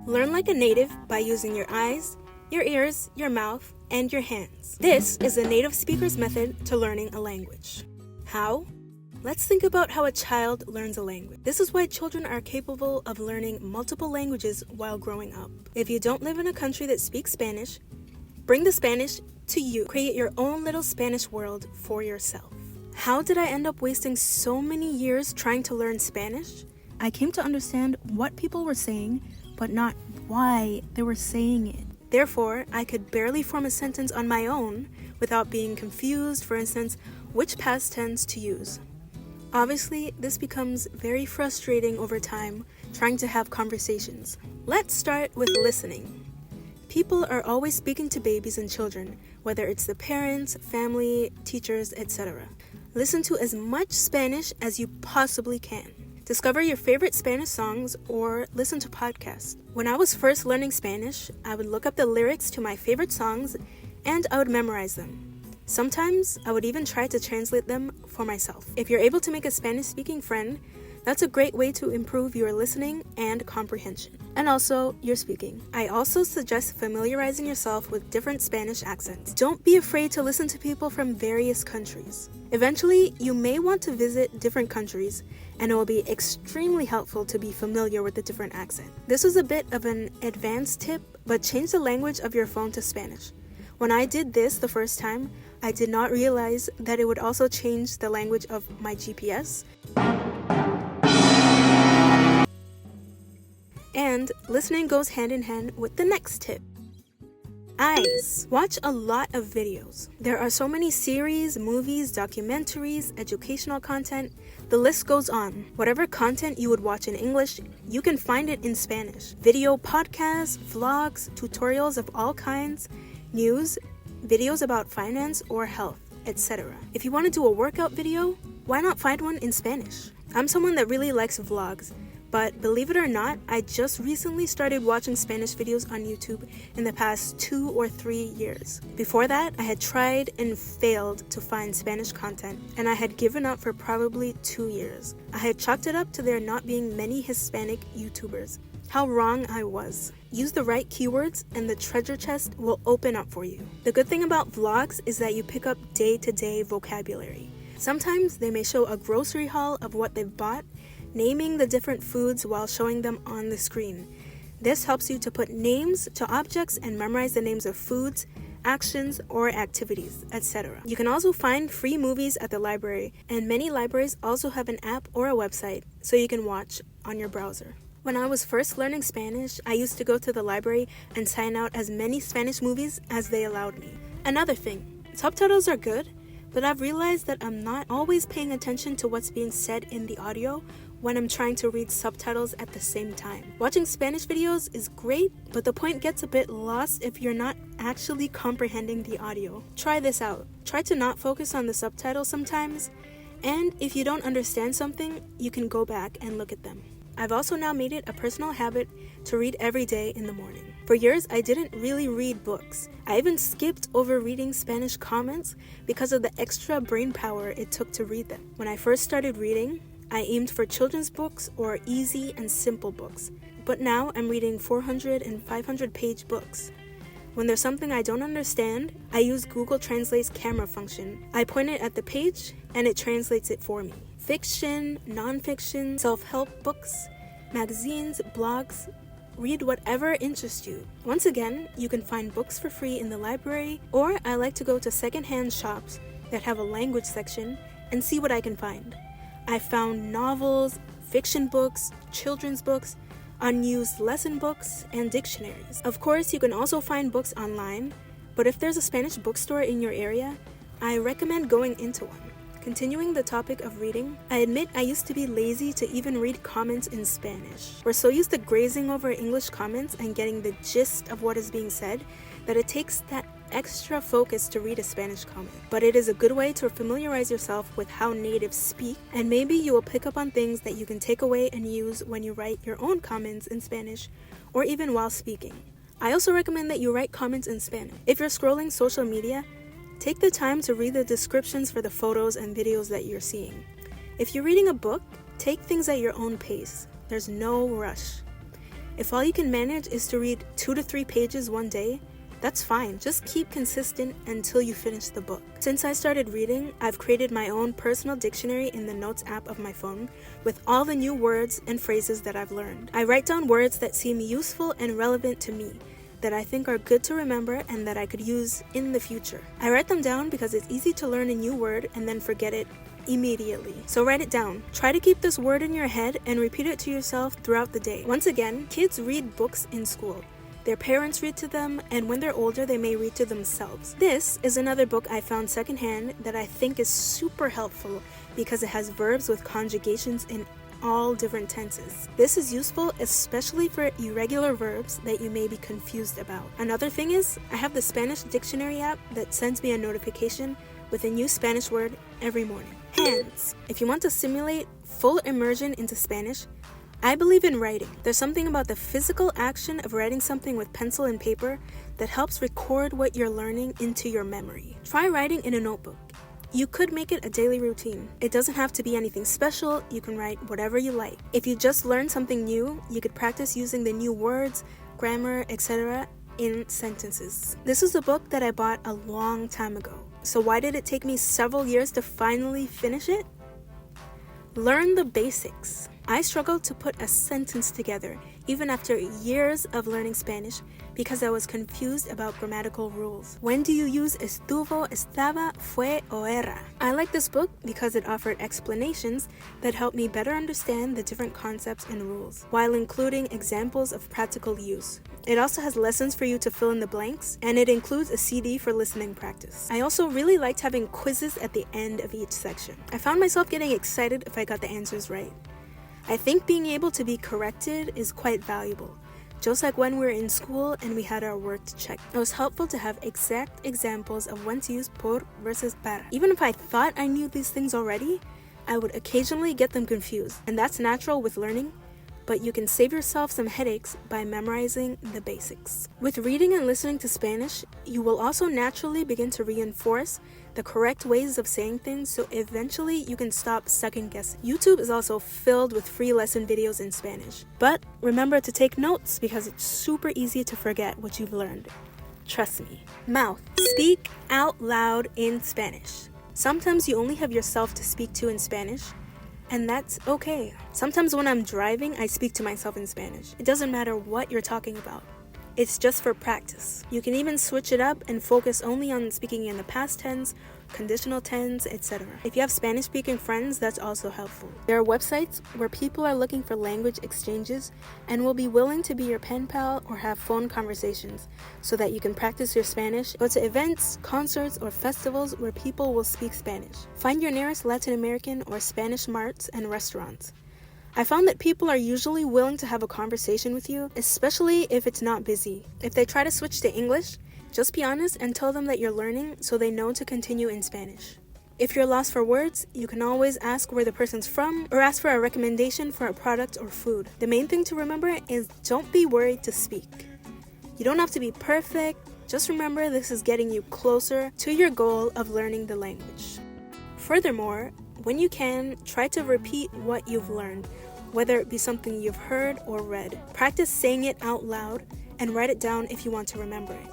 Learn like a native by using your eyes, your ears, your mouth, and your hands. This is a native speaker's method to learning a language. How? Let's think about how a child learns a language. This is why children are capable of learning multiple languages while growing up. If you don't live in a country that speaks Spanish, bring the Spanish to you. Create your own little Spanish world for yourself. How did I end up wasting so many years trying to learn Spanish? I came to understand what people were saying, but not why they were saying it. Therefore, I could barely form a sentence on my own without being confused, for instance, which past tense to use. Obviously, this becomes very frustrating over time trying to have conversations. Let's start with listening. People are always speaking to babies and children, whether it's the parents, family, teachers, etc. Listen to as much Spanish as you possibly can. Discover your favorite Spanish songs or listen to podcasts. When I was first learning Spanish, I would look up the lyrics to my favorite songs and I would memorize them. Sometimes I would even try to translate them for myself. If you're able to make a Spanish-speaking friend, that's a great way to improve your listening and comprehension, and also your speaking. I also suggest familiarizing yourself with different Spanish accents. Don't be afraid to listen to people from various countries. Eventually, you may want to visit different countries, and it will be extremely helpful to be familiar with the different accent. This is a bit of an advanced tip, but change the language of your phone to Spanish. When I did this the first time, I did not realize that it would also change the language of my GPS. And listening goes hand in hand with the next tip. Eyes. Watch a lot of videos. There are so many series, movies, documentaries, educational content. The list goes on. Whatever content you would watch in English, you can find it in Spanish. Video podcasts, vlogs, tutorials of all kinds, news, videos about finance or health, etc. If you want to do a workout video, why not find one in Spanish? I'm someone that really likes vlogs. But believe it or not, I just recently started watching Spanish videos on YouTube in the past 2 or 3 years. Before that, I had tried and failed to find Spanish content, and I had given up for probably 2 years. I had chalked it up to there not being many Hispanic YouTubers. How wrong I was. Use the right keywords and the treasure chest will open up for you. The good thing about vlogs is that you pick up day-to-day vocabulary. Sometimes they may show a grocery haul of what they've bought, naming the different foods while showing them on the screen. This helps you to put names to objects and memorize the names of foods, actions, or activities, etc. You can also find free movies at the library, and many libraries also have an app or a website so you can watch on your browser. When I was first learning Spanish, I used to go to the library and sign out as many Spanish movies as they allowed me. Another thing, subtitles are good, but I've realized that I'm not always paying attention to what's being said in the audio when I'm trying to read subtitles at the same time. Watching Spanish videos is great, but the point gets a bit lost if you're not actually comprehending the audio. Try this out. Try to not focus on the subtitles sometimes, and if you don't understand something, you can go back and look at them. I've also now made it a personal habit to read every day in the morning. For years, I didn't really read books. I even skipped over reading Spanish comments because of the extra brain power it took to read them. When I first started reading, I aimed for children's books or easy and simple books, but now I'm reading 400 and 500 page books. When there's something I don't understand, I use Google Translate's camera function. I point it at the page and it translates it for me. Fiction, non-fiction, self-help books, magazines, blogs, read whatever interests you. Once again, you can find books for free in the library, or I like to go to secondhand shops that have a language section and see what I can find. I found novels, fiction books, children's books, unused lesson books, and dictionaries. Of course, you can also find books online, but if there's a Spanish bookstore in your area, I recommend going into one. Continuing the topic of reading, I admit I used to be lazy to even read comments in Spanish. We're so used to grazing over English comments and getting the gist of what is being said that it takes that extra focus to read a Spanish comment. But it is a good way to familiarize yourself with how natives speak, and maybe you will pick up on things that you can take away and use when you write your own comments in Spanish, or even while speaking. I also recommend that you write comments in Spanish. If you're scrolling social media, take the time to read the descriptions for the photos and videos that you're seeing. If you're reading a book, take things at your own pace. There's no rush. If all you can manage is to read 2 to 3 pages one day, that's fine. Just keep consistent until you finish the book. Since I started reading, I've created my own personal dictionary in the Notes app of my phone with all the new words and phrases that I've learned. I write down words that seem useful and relevant to me, that I think are good to remember and that I could use in the future. I write them down because it's easy to learn a new word and then forget it immediately. So write it down. Try to keep this word in your head and repeat it to yourself throughout the day. Once again, kids read books in school. Their parents read to them, and when they're older, they may read to themselves. This is another book I found secondhand that I think is super helpful because it has verbs with conjugations in all different tenses. This is useful especially for irregular verbs that you may be confused about. Another thing is, I have the Spanish dictionary app that sends me a notification with a new Spanish word every morning. Hands. If you want to simulate full immersion into Spanish, I believe in writing. There's something about the physical action of writing something with pencil and paper that helps record what you're learning into your memory. Try writing in a notebook. You could make it a daily routine. It doesn't have to be anything special. You can write whatever you like. If you just learned something new, you could practice using the new words, grammar, etc. in sentences. This is a book that I bought a long time ago. So why did it take me several years to finally finish it? Learn the basics. I struggled to put a sentence together, even after years of learning Spanish, because I was confused about grammatical rules. When do you use estuvo, estaba, fue, o era? I like this book because it offered explanations that helped me better understand the different concepts and rules, while including examples of practical use. It also has lessons for you to fill in the blanks, and it includes a CD for listening practice. I also really liked having quizzes at the end of each section. I found myself getting excited if I got the answers right. I think being able to be corrected is quite valuable. Just like when we were in school and we had our work to check. It was helpful to have exact examples of when to use por versus para. Even if I thought I knew these things already, I would occasionally get them confused. And that's natural with learning, but you can save yourself some headaches by memorizing the basics. With reading and listening to Spanish, you will also naturally begin to reinforce the correct ways of saying things, so eventually you can stop second guessing. YouTube is also filled with free lesson videos in Spanish. But remember to take notes because it's super easy to forget what you've learned. Trust me. Mouth. Speak out loud in Spanish. Sometimes you only have yourself to speak to in Spanish, and that's okay. Sometimes when I'm driving, I speak to myself in Spanish. It doesn't matter what you're talking about. It's just for practice. You can even switch it up and focus only on speaking in the past tense, conditional tense, etc. If you have Spanish-speaking friends, that's also helpful. There are websites where people are looking for language exchanges and will be willing to be your pen pal or have phone conversations so that you can practice your Spanish. Go to events, concerts, or festivals where people will speak Spanish. Find your nearest Latin American or Spanish marts and restaurants. I found that people are usually willing to have a conversation with you, especially if it's not busy. If they try to switch to English, just be honest and tell them that you're learning so they know to continue in Spanish. If you're lost for words, you can always ask where the person's from or ask for a recommendation for a product or food. The main thing to remember is don't be worried to speak. You don't have to be perfect, just remember this is getting you closer to your goal of learning the language. Furthermore, when you can, try to repeat what you've learned, whether it be something you've heard or read. Practice saying it out loud and write it down if you want to remember it.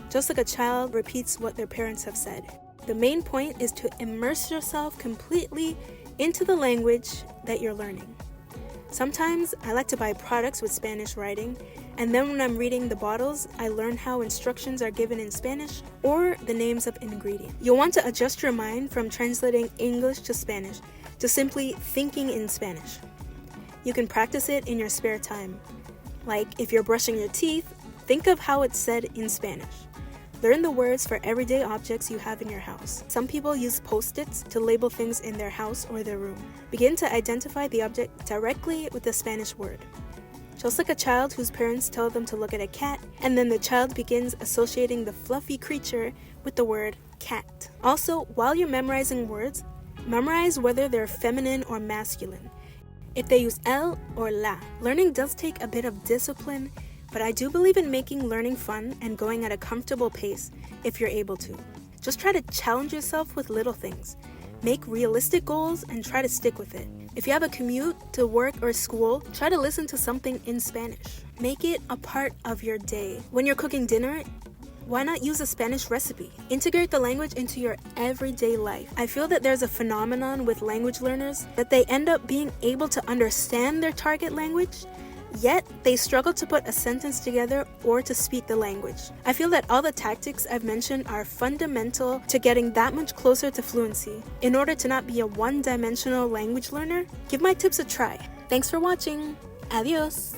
Just like a child repeats what their parents have said. The main point is to immerse yourself completely into the language that you're learning. Sometimes I like to buy products with Spanish writing, and then when I'm reading the bottles, I learn how instructions are given in Spanish or the names of ingredients. You'll want to adjust your mind from translating English to Spanish to simply thinking in Spanish. You can practice it in your spare time. Like if you're brushing your teeth, think of how it's said in Spanish. Learn the words for everyday objects you have in your house. Some people use post-its to label things in their house or their room. Begin to identify the object directly with the Spanish word. Just like a child whose parents tell them to look at a cat, and then the child begins associating the fluffy creature with the word cat. Also, while you're memorizing words, memorize whether they're feminine or masculine, if they use el or la. Learning does take a bit of discipline, but I do believe in making learning fun and going at a comfortable pace if you're able to. Just try to challenge yourself with little things. Make realistic goals and try to stick with it. If you have a commute to work or school, try to listen to something in Spanish. Make it a part of your day. When you're cooking dinner, why not use a Spanish recipe? Integrate the language into your everyday life. I feel that there's a phenomenon with language learners that they end up being able to understand their target language, yet they struggle to put a sentence together or to speak the language. I feel that all the tactics I've mentioned are fundamental to getting that much closer to fluency. In order to not be a one-dimensional language learner, give my tips a try. Thanks for watching. Adios.